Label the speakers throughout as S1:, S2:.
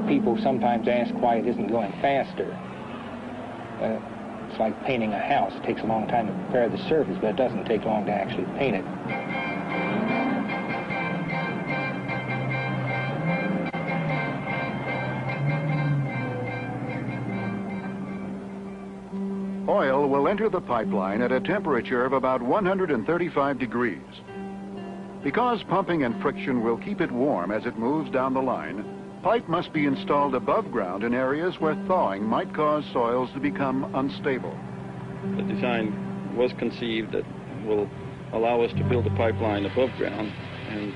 S1: people sometimes ask why it isn't going faster. It's like painting a house. It takes a long time to prepare the surface, but it doesn't take long to actually paint it.
S2: Oil will enter the pipeline at a temperature of about 135 degrees. Because pumping and friction will keep it warm as it moves down the line, pipe must be installed above ground in areas where thawing might cause soils to become unstable.
S3: The design was conceived that will allow us to build a pipeline above ground, and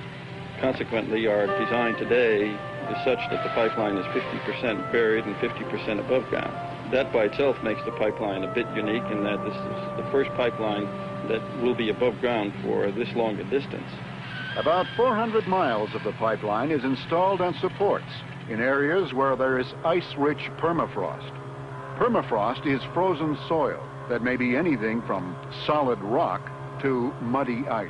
S3: consequently our design today is such that the pipeline is 50% buried and 50% above ground. That by itself makes the pipeline a bit unique in that this is the first pipeline that will be above ground for this long a distance.
S2: About 400 miles of the pipeline is installed on supports in areas where there is ice-rich permafrost. Permafrost is frozen soil that may be anything from solid rock to muddy ice.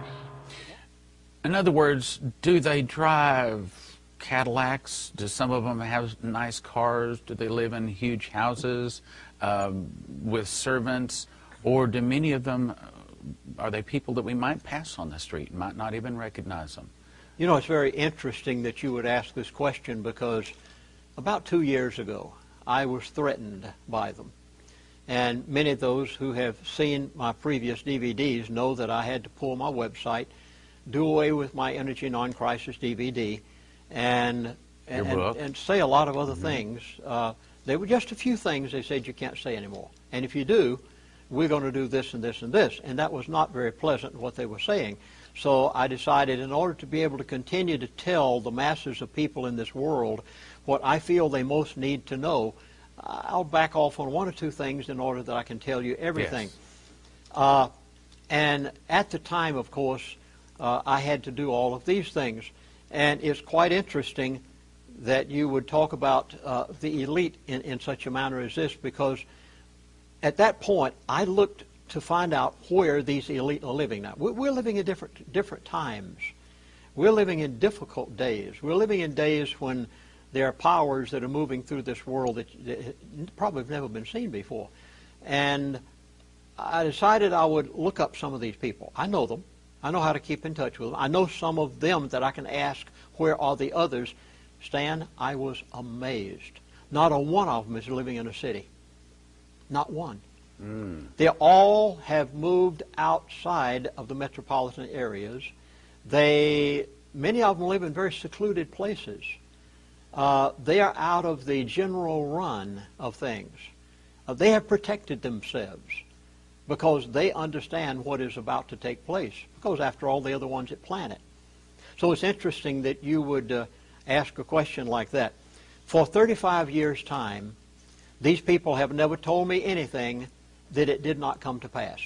S4: In other words, do they drive Cadillacs? Do some of them have nice cars? Do they live in huge houses with servants? Or do many of them, are they people that we might pass on the street, might not even recognize them?
S5: You know, it's very interesting that you would ask this question, because about 2 years ago, I was threatened by them. And many of those who have seen my previous DVDs know that I had to pull my website, do away with my Energy Non-Crisis DVD, and say a lot of other things. There were just a few things they said you can't say anymore. And if you do, we're going to do this and this and this. And that was not very pleasant, what they were saying. So I decided, in order to be able to continue to tell the masses of people in this world what I feel they most need to know, I'll back off on one or two things in order that I can tell you everything. Yes. And at the time, of course, I had to do all of these things. And it's quite interesting that you would talk about the elite in such a manner as this, because at that point I looked to find out where these elite are living now. We're living in different times. We're living in difficult days. We're living in days when there are powers that are moving through this world that probably have never been seen before. And I decided I would look up some of these people. I know them. I know how to keep in touch with them. I know some of them that I can ask, where are the others? Stan, I was amazed. Not a one of them is living in a city. Not one. They all have moved outside of the metropolitan areas. Many of them live in very secluded places. They are out of the general run of things. They have protected themselves because they understand what is about to take place, because after all, they are the ones that plan it. So it's interesting that you would ask a question like that. For 35 years' time, these people have never told me anything that it did not come to pass.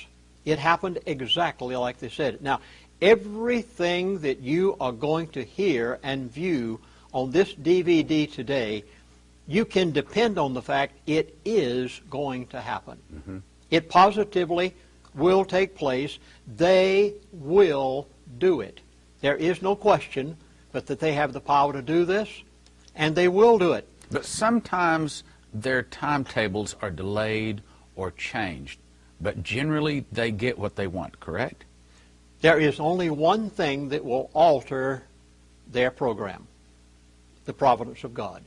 S5: It happened exactly like they said it. Now, everything that you are going to hear and view on this DVD today, you can depend on the fact it is going to happen. It positively will take place. They will do it. There is no question but that they have the power to do this, and they will do it.
S4: But sometimes their timetables are delayed or changed, but generally they get what they want, correct?
S5: There is only one thing that will alter their program: the providence of God.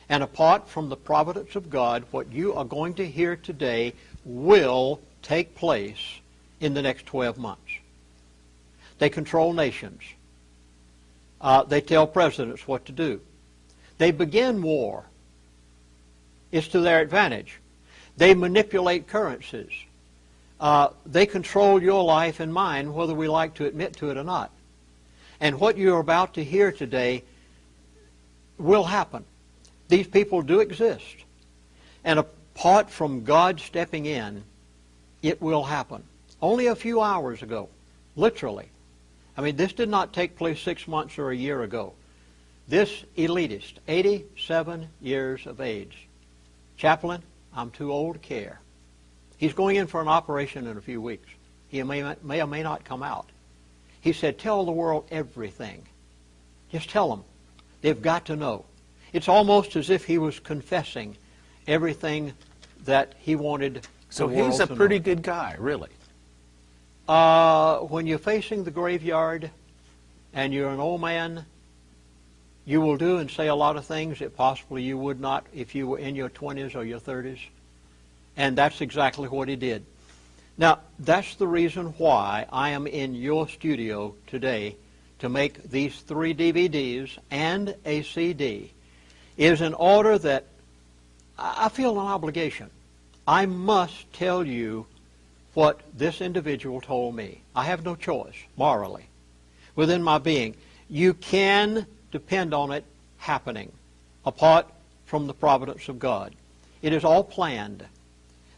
S5: And apart from the providence of God, what you are going to hear today will take place in the next 12 months. They control nations. They tell presidents what to do. They begin war. It's to their advantage. They manipulate currencies. They control your life and mine, whether we like to admit to it or not. And what you're about to hear today will happen. These people do exist. And apart from God stepping in, it will happen. Only a few hours ago, literally. I mean, this did not take place 6 months or a year ago. This elitist, 87 years of age. Chaplain, I'm too old to care. He's going in for an operation in a few weeks. He may or may not come out. He said, tell the world everything. Just tell them. They've got to know. It's almost as if he was confessing everything that he wanted.
S4: So
S5: the world
S4: he's a
S5: to
S4: pretty
S5: know.
S4: good guy, really.
S5: When you're facing the graveyard and you're an old man, you will do and say a lot of things that possibly you would not if you were in your 20s or your 30s. And that's exactly what he did. Now, that's the reason why I am in your studio today to make these 3 DVDs and a CD, is in order that I feel an obligation. I must tell you what this individual told me. I have no choice, morally, within my being. You can depend on it happening apart from the providence of God. It is all planned.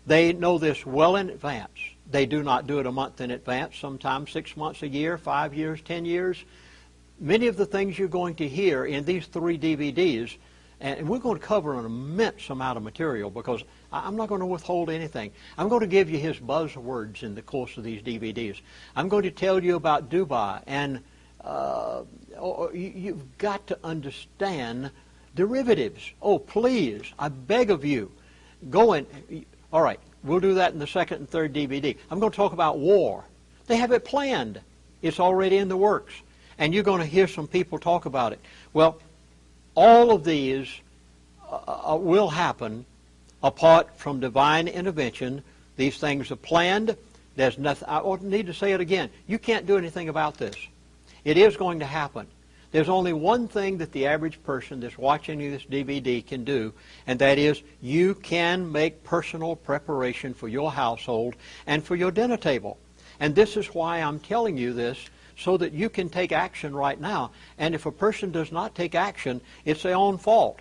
S5: They know this well in advance. They do not do it a month in advance, sometimes 6 months, a year, 5 years, 10 years. Many of the things you're going to hear in these 3 DVDs, and we're going to cover an immense amount of material because I'm not going to withhold anything. I'm going to give you his buzzwords in the course of these DVDs. I'm going to tell you about Dubai, and you've got to understand derivatives. Oh, please, I beg of you, go in. All right, we'll do that in the 2nd and 3rd DVD. I'm going to talk about war. They have it planned. It's already in the works. And you're going to hear some people talk about it. Well, all of these will happen apart from divine intervention. These things are planned. There's nothing. I need to say it again. You can't do anything about this. It is going to happen. There's only one thing that the average person that's watching this DVD can do, and that is you can make personal preparation for your household and for your dinner table. And this is why I'm telling you this, so that you can take action right now. And if a person does not take action, it's their own fault.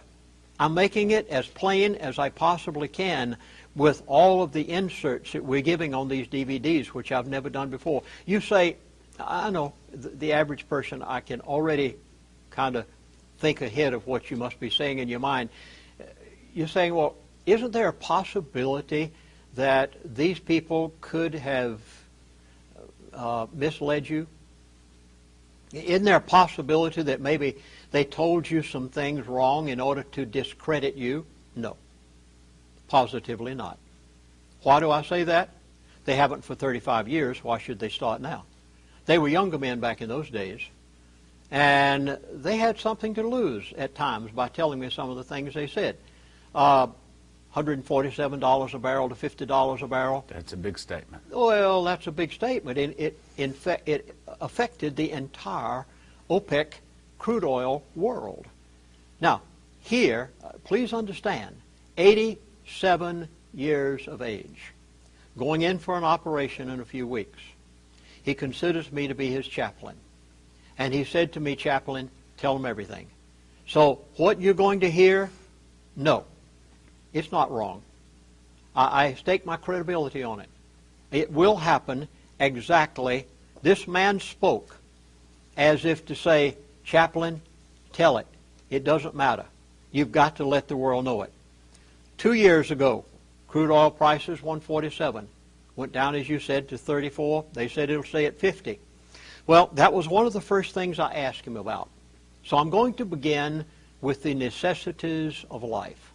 S5: I'm making it as plain as I possibly can with all of the inserts that we're giving on these DVDs, which I've never done before. You say, I know, the average person, I can already kind of think ahead of what you must be saying in your mind. You're saying, well, isn't there a possibility that these people could have misled you? Isn't there a possibility that maybe they told you some things wrong in order to discredit you? No, positively not. Why do I say that? They haven't for 35 years. Why should they start now? They were younger men back in those days, and they had something to lose at times by telling me some of the things they said. $147 a barrel to $50 a barrel.
S4: That's a big statement.
S5: Well, that's a big statement. And it affected the entire OPEC crude oil world. Now, here, please understand, 87 years of age, going in for an operation in a few weeks. He considers me to be his chaplain. And he said to me, chaplain, tell him everything. So what you're going to hear, no, it's not wrong. I stake my credibility on it. It will happen exactly. This man spoke as if to say, chaplain, tell it. It doesn't matter. You've got to let the world know it. 2 years ago, crude oil prices, 147. Went down, as you said, to 34. They said it'll stay at 50. Well, that was one of the first things I asked him about. So I'm going to begin with the necessities of life.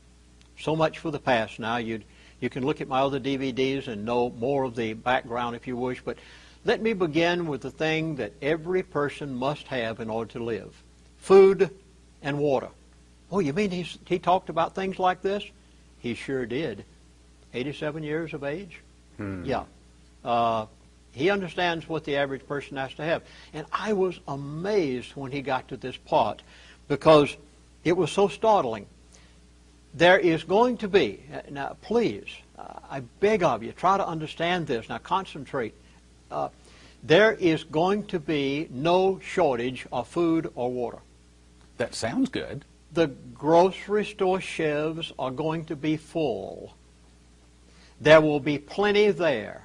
S5: So much for the past now. You can look at my other DVDs and know more of the background if you wish, but let me begin with the thing that every person must have in order to live. Food and water. Oh, you mean he talked about things like this? He sure did. 87 years of age? Yeah. He understands what the average person has to have. And I was amazed when he got to this part because it was so startling. There is going to be, now please, I beg of you, try to understand this. Now concentrate. There is going to be no shortage of food or water.
S4: That sounds good.
S5: The grocery store shelves are going to be full. There will be plenty there.